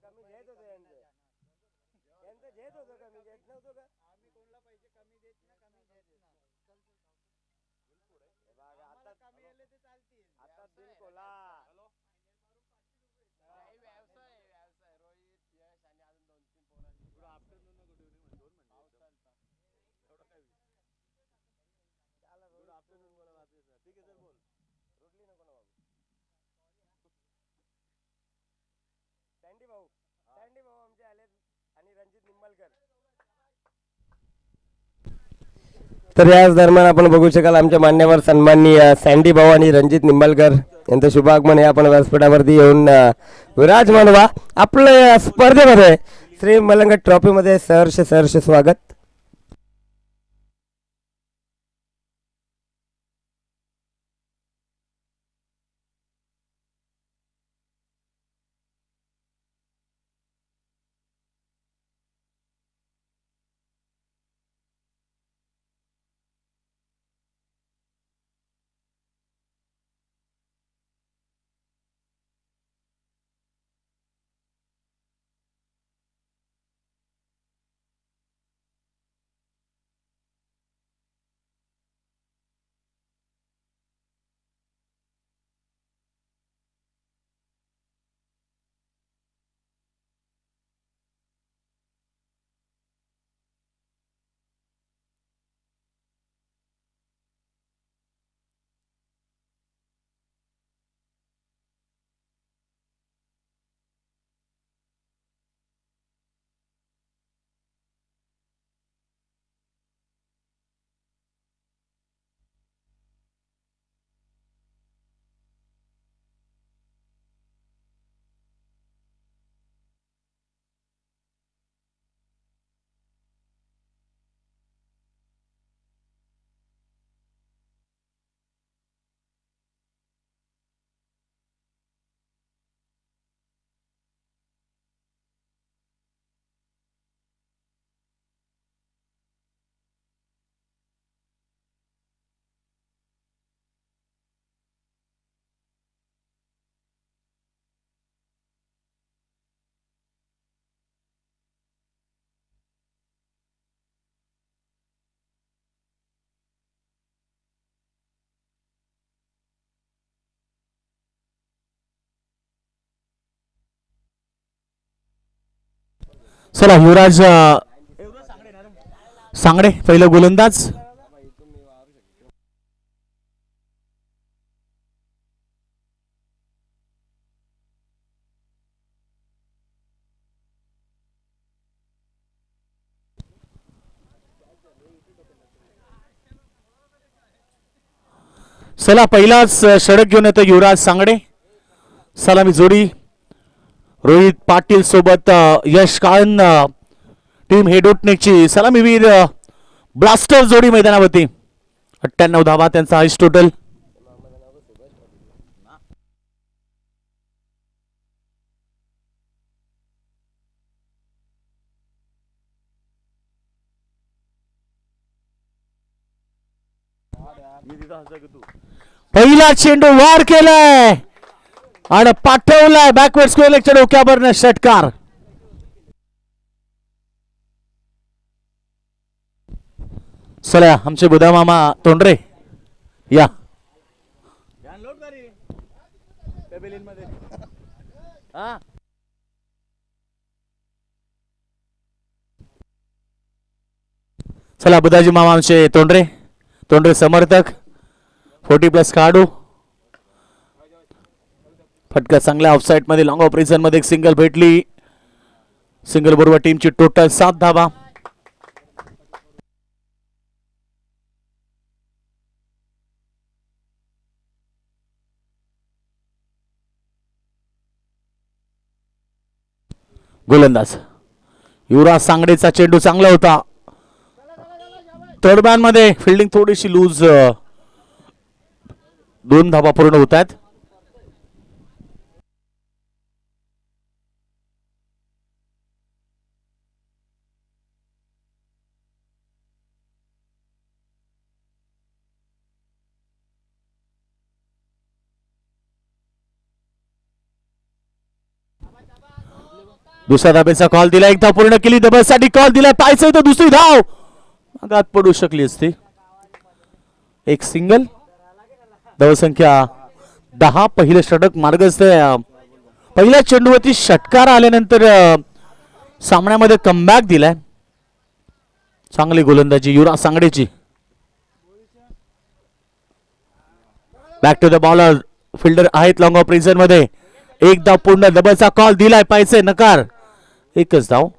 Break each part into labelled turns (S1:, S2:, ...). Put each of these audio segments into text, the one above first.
S1: कमी घेत होतो यांचं यांचं घेत होतो कमी घेत नव्हतो का
S2: आम्ही कोणला पैसे कमी देत ना कमी घेत ना
S1: आता
S2: कमी आले ते चालतील
S1: आता दिल कोला
S2: व्यवसाय व्यवसाय रोहित यश आणि अजून 2-3 पोरांची गुड आफ्टरनून गुड इव्हनिंग दोन म्हणजे एवढा काय गुड आफ्टरनून बोला वाचायचं ठीक आहे सर बोल
S1: रुटली नको ना बाबू सँडी भाऊ आमचे आलेत आणि रणजित निंबलकर तर याच दरम्यान आपण बघू शकाल आमच्या मान्यवर सन्माननीय सँडी भाऊ आणि रणजित निंबलकर यांचं शुभागमन हे आपण व्यासपीठावरती येऊन विराजमान व्हा आपल्या स्पर्धेमध्ये श्री मलंग ट्रॉफीमध्ये सहर्ष स्वागत.
S3: चला युवराज सांगडे पहिलं गोलंदाज. चला पहिलाच षटक घेऊन येतो युवराज सांगडे. सलामी जोडी रोहित पाटील सोबत यश काळन टीम हेडोटनेकची सलामीवीर ब्लास्टर जोडी मैदानावरती. 98 धावा त्यांचा हाईस्ट टोटल. पहिला चेंडू वार केलाय आणि पाठवलाय बॅकवर्ड स्क्वेअर लेगच्या डोक्यावर षटकार. चला आमचे बुधा मामा तोंडरे या. चला बुधाजी मामा आमचे तोंडरे समर्थक 40+ काढू. फटका चांगल्या ऑफसाईड मध्ये लॉंग ऑपरेशन मध्ये एक सिंगल भेटली. सिंगल बरोबर टीमची टोटल 7 धावा. गोलंदाज युवराज सांगडेचा चेंडू चांगला होता. थर्ड मॅन मध्ये फिल्डिंग थोडीशी लूज. 2 धावा पूर्ण होत आहेत. दुसऱ्या धाब्याचा कॉल दिला, एक धाव पूर्ण केली, डबलसाठी कॉल दिला, पाहायचं तर दुसरी धाव आघात पडू शकली असती. एक सिंगल, धावसंख्या 10. पहिलं षटक मार्गस्थ. पहिल्या चेंडूवरती षटकार आल्यानंतर सामन्यामध्ये कमबॅक दिलाय. चांगली गोलंदाजी युवराज सांगडेची. Back to the bowler, fielder आहेत लॉंग ऑफ रिझन मध्ये. एक धाव पूर्ण, डबलचा कॉल दिलाय, पाहिजे नकार, एकच धाव.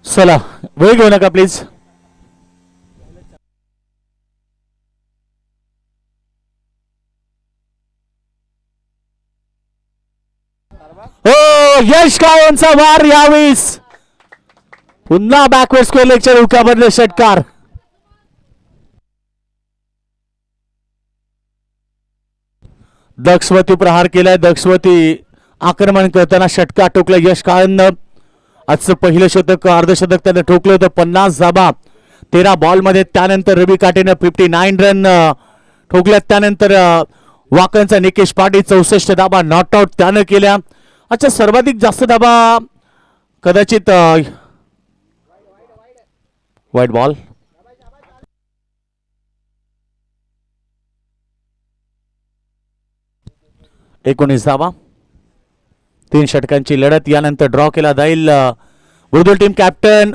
S3: चला वेळ घेऊ नका प्लीज. हो, यश काळेंचा वार यावेळेस पुन्हा बॅकवर्ड स्क्वेअर लेगच्या रुखाबद्दल षटकार. दक्षवती प्रहार केलाय, दक्षवती आक्रमण करताना षटकार ठोकला यश काळेंनं. आजचं पहिलं शतक, अर्धशतक त्यानं ठोकलं होतं. 50 धाबा 13 बॉल मध्ये. त्यानंतर रवी काटेनं 59 रन ठोकल्यात. त्यानंतर वाकणचा निकेश पाटील 64 धाबा नॉट आउट त्यानं केल्या. अच्छा, सर्वाधिक जास्त धाबा कदाचित वाईट बॉल. एकोणीस धाबा, 3 षटकांची लढत. यानंतर ड्रॉ केला जाईल. बुलबुल टीम कॅप्टन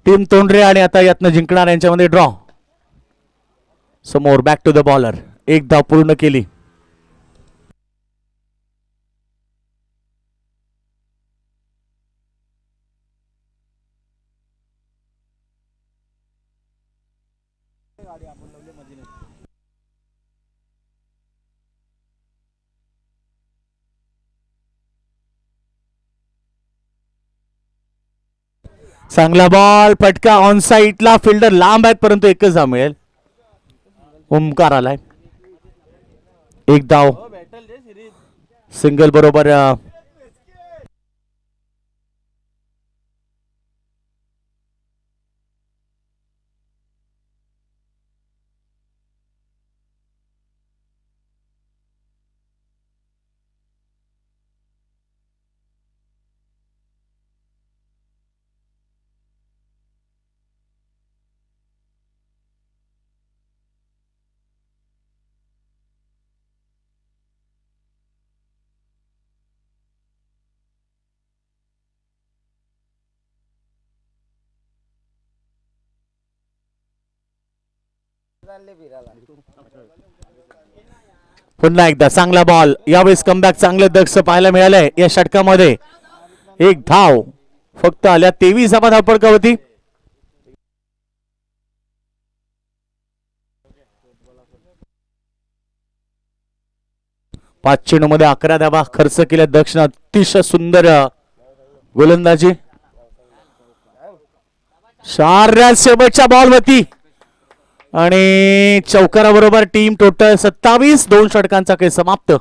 S3: टीम तोंडरे आणि आता यातनं जिंकणार यांच्यामध्ये ड्रॉ. समोर बॅक टू द बॉलर, एक धाव पूर्ण केली. चांगला बॉल, फटका ऑन साईडला, फिल्डर लांब आहेत परंतु एकच धाव मिळेल. ओमकार आलाय, एक धाव सिंगल बरोबर. पुन्हा एकदा चांगला बॉल, यावेळेस कमबॅक चांगलं दक्ष पाहायला मिळालंय या षटकामध्ये. एक धाव फक्त आल्या, 23 धावा धावपळकावरती. पाच चेंडू मध्ये 11 धावा खर्च केल्या दक्षिण. अतिशय सुंदर गोलंदाजी. शार्या शेवटच्या बॉलवरती आणि चौकाराबरोबर टीम टोटल 27. 2 षटकांचा खेळ समाप्त.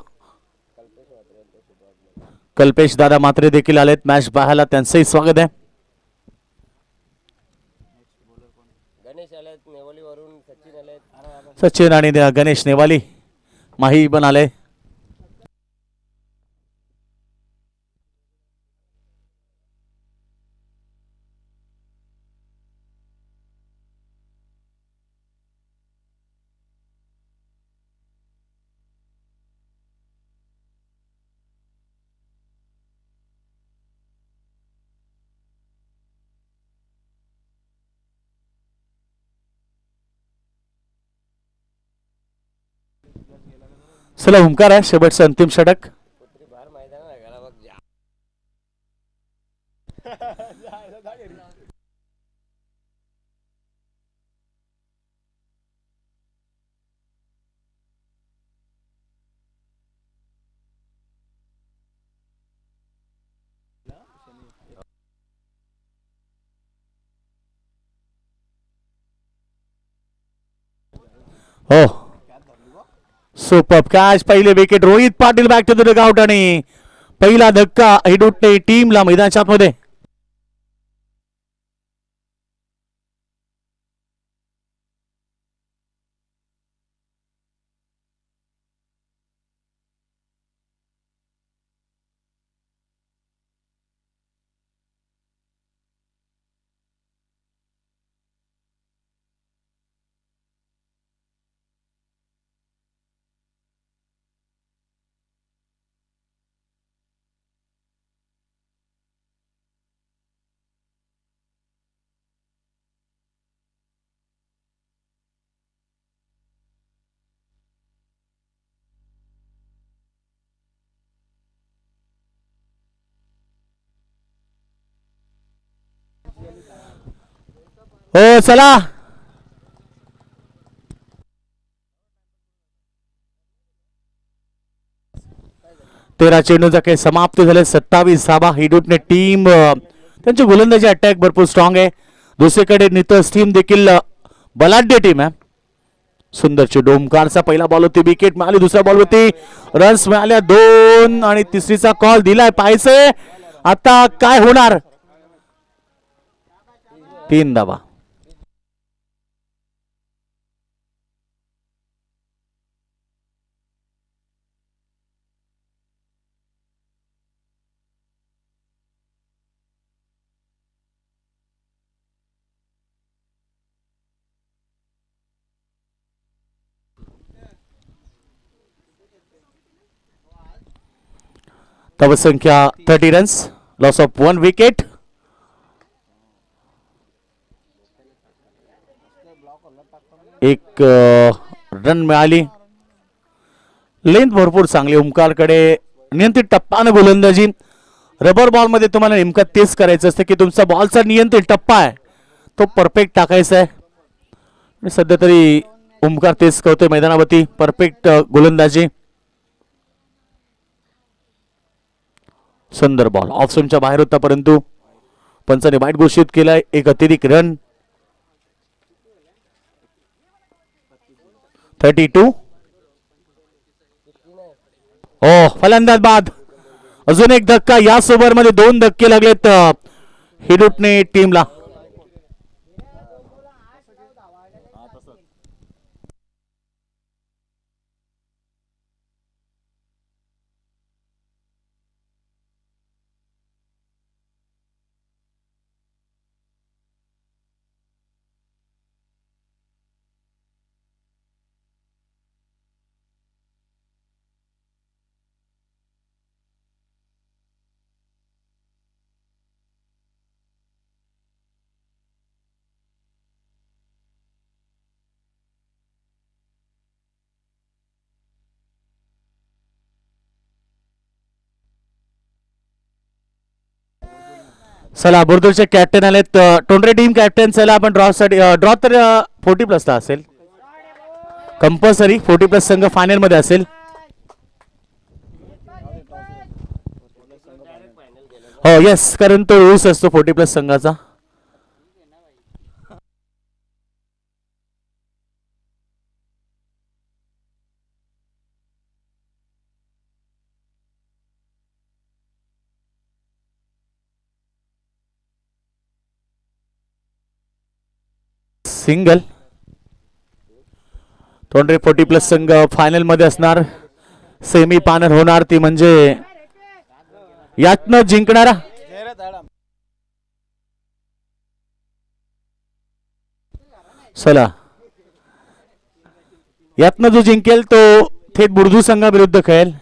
S3: कल्पेश दादा मात्रे देखील आलेत मॅच पाहायला, त्यांचंही स्वागत आहे. सचिन आणि गणेश नेवाली, माही पण आले. चला ओमकार आहे शेवटचं अंतिम षटक. हो सुपर कॅच. पहिले wicket Rohit Patil back to the dugout आणि पहिला धक्का हेडूटने टीमला मैदानाच्या आतमध्ये. हो चला तेरा चेंडूचा काही समाप्त झाले. 27 धावा. हेडूटने टीम त्यांची गोलंदाजी अटॅक भरपूर स्ट्रॉंग आहे. दुसरीकडे नितस टीम देखील बलाढ्य टीम आहे. सुंदरची डोमकारचा पहिला बॉल होती विकेट मिळाली. दुसऱ्या बॉल होती रन्स मिळाल्या 2 आणि तिसरीचा कॉल दिलाय पाहिजे. आता काय होणार. 3 धावा. धाव संख्या 30 रन्स. Loss of 1 wicket. एक रन मिळाली. लेंथ भरपूर चांगली. ओमकारकडे नियंत्रित टप्पाने गोलंदाजी. रबर बॉल मध्ये तुम्हाला नेमकं तेच करायचं असतं की तुमचा बॉलचा नियंत्रित टप्पा आहे तो परफेक्ट टाकायचा आहे. आणि सध्या तरी ओमकार तेच करतोय मैदानावरती. परफेक्ट गोलंदाजी. सुंदर बॉल ऑफ स्टंपच्या बाहेर होता परंतु पंचाने वाईट घोषित केलाय. एक अतिरिक्त रन. 32. ओ फलंदाज बाद. अजून एक धक्का. या ओव्हर मध्ये 2 धक्के लागलेत हेडूटने टीमला. चला बुरदूरचे कॅप्टन आलेत. Tondare team captain. चला आपण ड्रॉ साठी ड्रॉ तर 40+ ला असेल कंपल्सरी. 40+ संघ फायनल मध्ये असेल. हो येस कारण तो रूल्स असतो 40+ संघाचा. सिंगल. तोंडरे 40+ संघ फायनल मध्ये असणार. सेमी फायनल होणार ती म्हणजे यातनं जिंकणारा. चला यातनं जो जिंकेल तो थेट बुरदू संघाविरुद्ध खेळेल.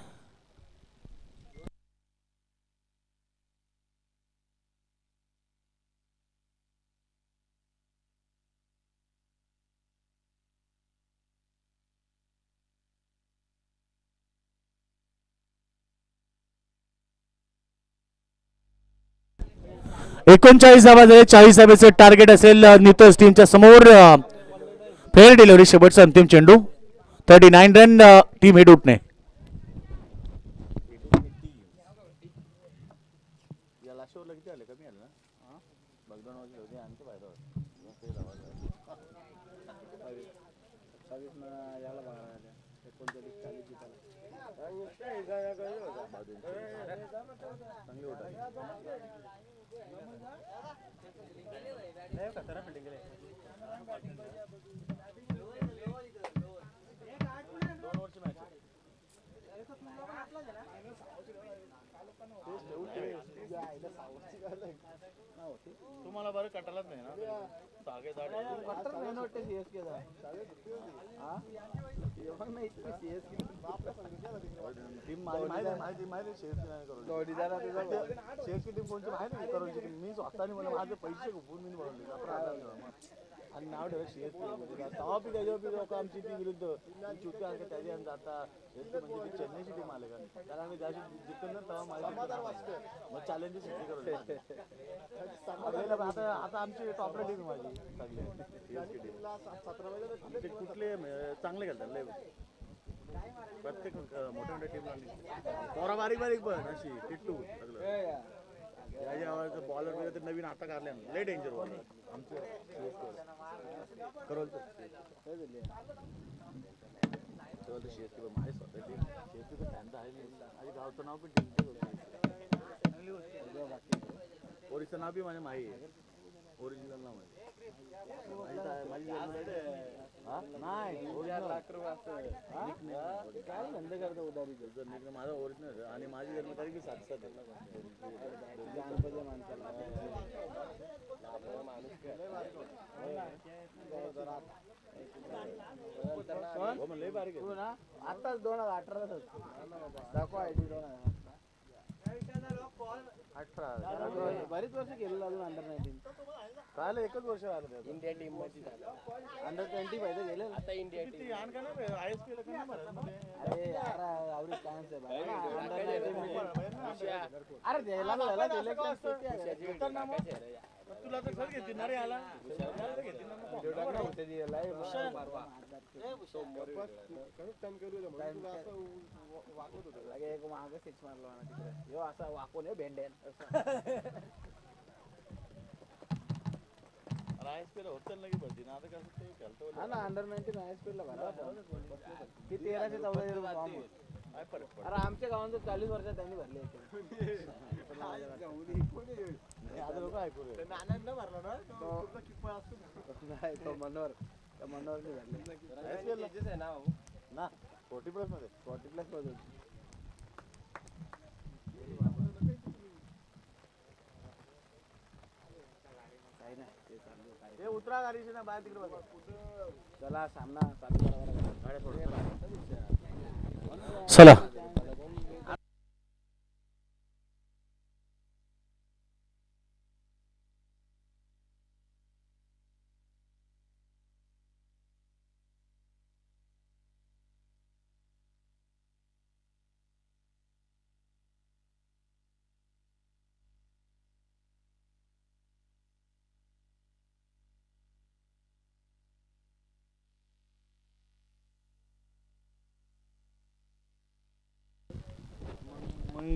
S3: 39 धावा झाले. 40 धाब्याचे टार्गेट असेल नितोष टीमच्या समोर. फेअर डिलिव्हरी शेवटचा अंतिम चेंडू. 39 रन टीम हेडूटने.
S2: याला शोला किती आले कमी आले ना बगदान वाजले होते आणखी फायदा होता याला बघायला आल्या 39-40 जिताला चांगली होता खतरा फिल्डिंग केले 2 ओव्हरची मॅच तुम्हाला बरं कटालाच नाही ना टीम कोणची माहिती करून मी स्वतःने मला माझे पैसे गुपून मी बनवले आणि नाव ठेवलं तेव्हा बी त्याच्यावर लोक आमची ती विरुद्ध चुकी आणखी त्याच्या जाता म्हणजे ती चेन्नईची टीम आले कारण आम्ही ज्याशी जिंकून तेव्हा माझी मग चॅलेंजेस सिद्धी करून आता आमची टॉप टीम माझी सगळे कुठले चांगले खेळतात लय प्रत्येक मोठ्या मोठ्या टीमला पोरा बारीक बारीक पण अशी टिट्टू सगळं याच्या आवाज बॉलर वगैरे तर नवीन आता काढले लय डेंजर बॉलर आमचं करवलं माझे स्वतःची शेती त्यांचं आहे माझ्या गावचं नाव पण ओरिचं नाव बी माझ्या माही आहे ओरिजिनल नाव माझी नाही काय धंदा करतो उदारी माझा ओरिजिनल आणि माझी जन्मतारीख बी 7/7 लय बारीक आताच 2018 दाखवा ID 2018 बरीच वर्ष केलेलं अजून अंडर-19 काल एकच वर्ष आलं इंडिया टीम मध्ये अंडर-20 पाहिजे गेले आता इंडिया टीम आण का ना ISP ला का अरे यार आवडी चान्स आहे अरे द्यायला झाला सिलेक्शन नाम तुला तर सर घेतील ना रे आला घेतील ना होते दी लाईव्ह काम करू वाकत होतं लागे एक मागे सिक्स मारलो ना तिकडे यो असा वाकून आहे भेंडेन ISP ला होतं लगे भरती ना आता कसं ते खेळतो हा ना अंडर-19 ISP ला भरा ती 1314 फॉर्म काय फरक पडतो अरे आमच्या गावात 40 वर्षात त्यांनी भरले आता लोक ऐकू रे नानांना भरला ना तो किप्पा असतो नाही तो मनोहर त्या मनोहरने भरले ISP आहे ना 40+ मध्ये 40+ मध्ये हे उतरा गाडीशी ना बाहेर तिकडे बघा चला सामना चालू करा
S3: चला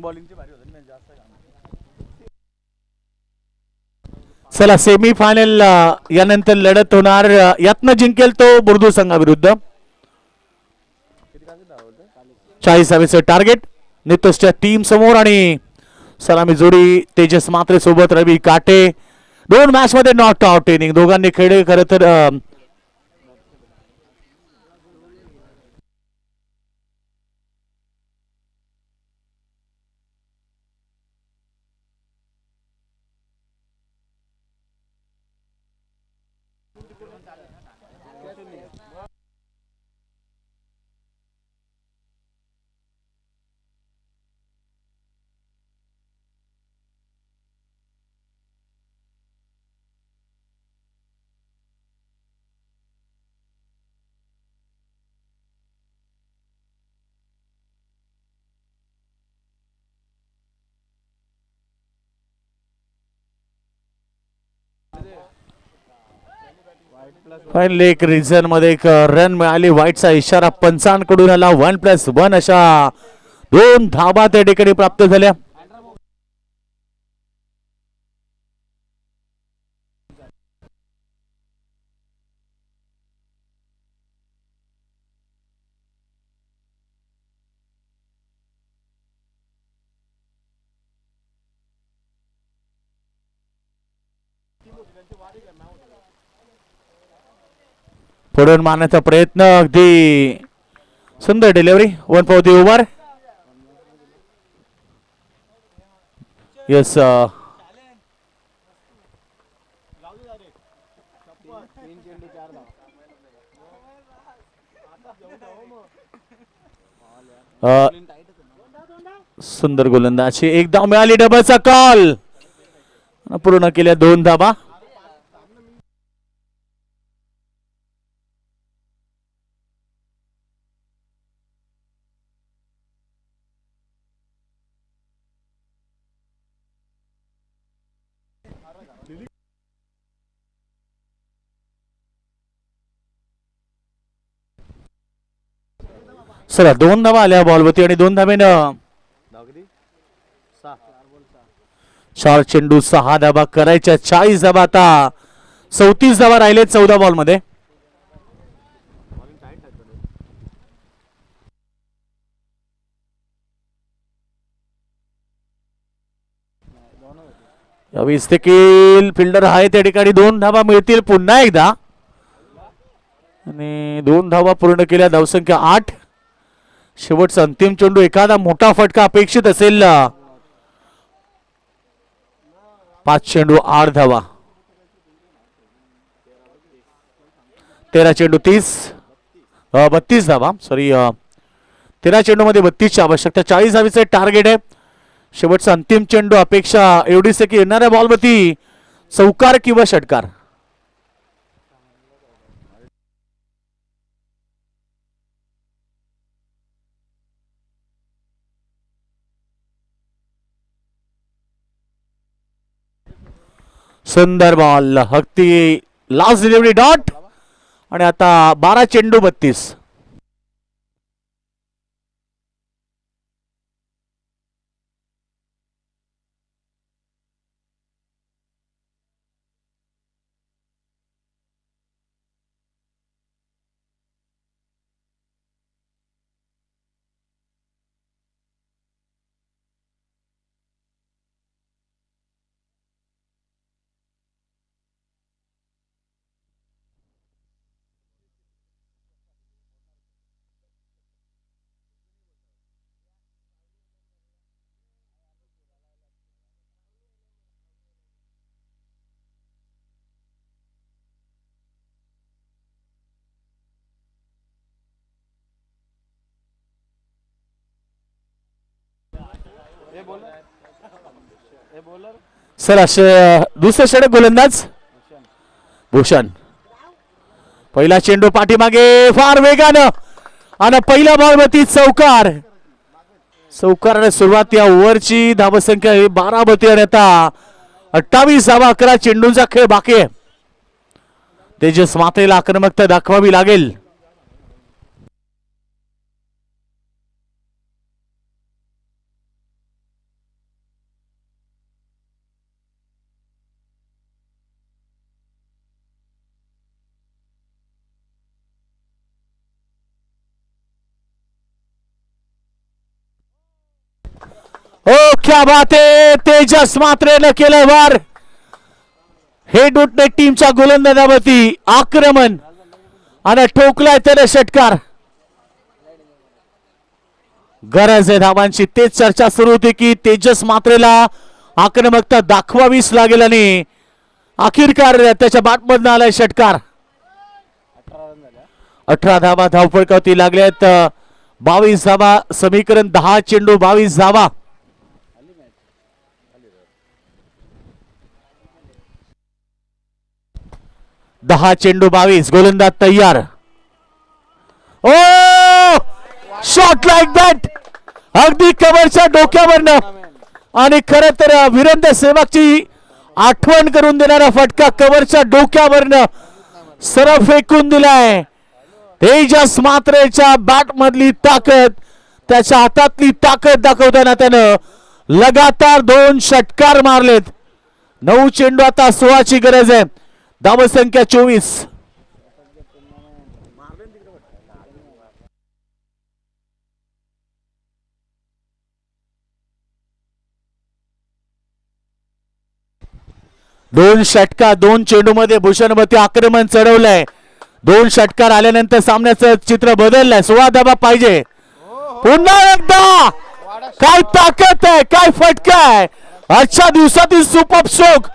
S2: बॉलिंगची भारी होती ना जास्त
S3: चला सेमी फायनल यानंतर लढत होणार. यातनं जिंकेल तो बुर्दू संघाविरुद्ध. 40 धावेचं टार्गेट नितोषच्या टीम समोर आणि सलामी जोडी तेजस मात्रे सोबत रवी काटे. 2 मॅच मध्ये नॉट आउट इनिंग दोघांनी खेळले. खरं तर फायनल एक रिझन मध्ये एक रन मिळाली. वाईटचा इशारा पंचांकडून आला. 1+1 अशा 2 धाबा त्या ठिकाणी प्राप्त झाल्या. पुढून मारण्याचा प्रयत्न. अगदी सुंदर delivery. 1 for the over. Yes सुंदर गोलंदाजी. एक धाव मिळाली. डबलचा कॉल पूर्ण केल्या 2 धाबा. चला 2 धावा आल्या बॉलवरती आणि 2 धावेनं 4 चेंडू 6 धावा करायच्या. 40 धावा. आता 34 धावा राहिले 14 बॉल मध्ये. यावेळेस देखील फिल्डर आहे त्या ठिकाणी. 2 धावा मिळतील पुन्हा एकदा आणि 2 धावा पूर्ण केल्या. धावसंख्या 8. शेवटचा अंतिम चेंडू. एखादा मोठा फटका अपेक्षित असेल. 5 चेंडू 8 धावा. 13 चेंडू 32 धावा. सॉरी 13 चेंडू मध्ये 32 ची आवश्यकता. 40 धावीचे टार्गेट आहे. शेवटचा अंतिम चेंडू. अपेक्षा एवढीच आहे की येणाऱ्या बॉलवरती चौकार किंवा षटकार. सुंदर बॉल. हक्ती लास्ट डिलिव्हरी डॉट. आणि आता 12 चेंडू 32. सर असे दुसरे षटक गोलंदाज भूषण. पहिला चेंडू पाठीमागे फार वेगानं आणि पहिल्या बॉलवरती चौकार. चौकार सुरुवात या ओव्हरची. धावसंख्या 12 बती आणि आता 28 धावा. 11 चेंडूंचा खेळ बाकी आहे. तेजस मातेला आक्रमकता दाखवावी लागेल. ओ क्या बात है. तेजस मात्रेनं केलं वार. हेड उठणे टीमच्या गोलंदाजावरती आक्रमण आणि ठोकलाय त्याने षटकार. गरज आहे धावांची. तेच चर्चा सुरू होती की तेजस मात्रेला आक्रमकता दाखवावीच लागेल आणि अखेरकार त्याच्या बॅटमधून आलाय षटकार. 18 धावा धावफळकावरती लागल्यात. 22 धावा. समीकरण 10 चेंडू 22 धावा. 10 चेंडू 22. गोलंदाज तयार. ओ शॉट लाईक दॅट. अगदी कव्हरच्या डोक्यावरनं आणि खरं तर वीरेंद्र सेहवागची आठवण करून देणारा फटका. कव्हरच्या डोक्यावरनं सरळ फेकून दिलाय. तेजस मात्रेच्या बॅट मधली ताकद, त्याच्या हातातली ताकद दाखवताना त्यानं लगातार 2 षटकार मारलेत. 9 चेंडू आता 16ची गरज आहे. धावसंख्या 24. दोन षटकार 2 चेंडू मध्ये भूषणवती आक्रमण चढवलंय. 2 षटकार आल्यानंतर सामन्याचं चित्र बदललंय. 16 धावा पाहिजे. पुन्हा एकदा काय ताकद आहे, काय फटका आहे. आजच्या दिवसातील सुपर स्ट्रोक.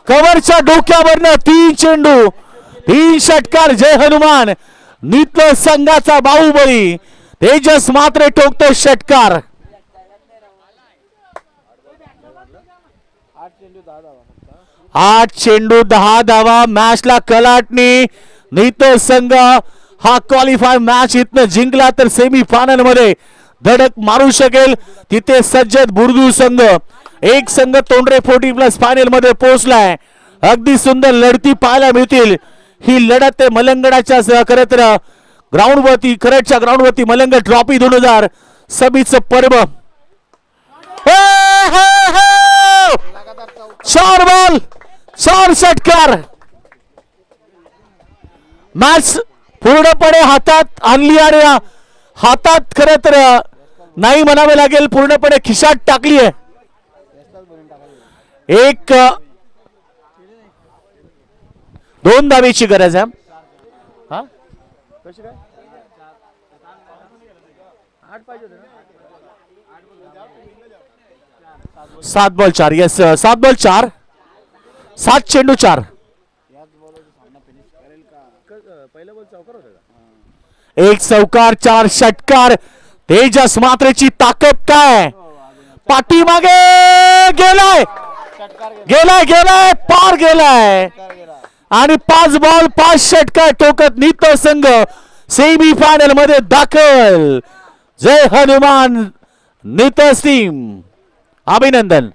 S3: कव्हरच्या डोक्यावरनं 3 चेंडू 3 षटकार. जय हनुमान. नित्य संघाचा बाहुबली तेजस मात्रे ठोकतो षटकार. 8 चेंडू 10 धावा. मॅचला कलाटणी. नित्य संघ हा क्वालिफाय मॅच इथनं जिंकला तर सेमी फायनल मध्ये धडक मारू शकेल. तिथे सज्जद बुर्दू संघ, एक संघ तोंडरे 40+ फायनल मध्ये पोहोचलाय. अगदी सुंदर लढती पाहायला मिळतील. ही लढत आहे मलंगडाच्या खरं तर ग्राउंडवरती, खरडच्या ग्राउंडवरती मलंगड ट्रॉफी 2026 पर्व. 4 बॉल 4 षटकार. मॅच पूर्णपणे हातात आणली आणि हातात खरं तर नाही म्हणावे लागेल, पूर्णपणे खिशात टाकली आहे. एक 2 धावेची गरज आहे. हा
S2: कशी काय 8 पाहिजे होते ना.
S3: 7 बॉल 4. Yes 7 ball 4. 7 चेंडू 4.
S2: पहिला बॉल चौकार होता का?
S3: एक चौकार 4 षटकार. तेजस मात्रेची ताकद काय. पाठीमागे गेलाय गेलाय गेलाय पार गेलाय आणि 5 बॉल 5 षटकार ठोकत नित्य संघ सेमी फायनल मध्ये दाखल. जय हनुमान नित्य टीम. अभिनंदन.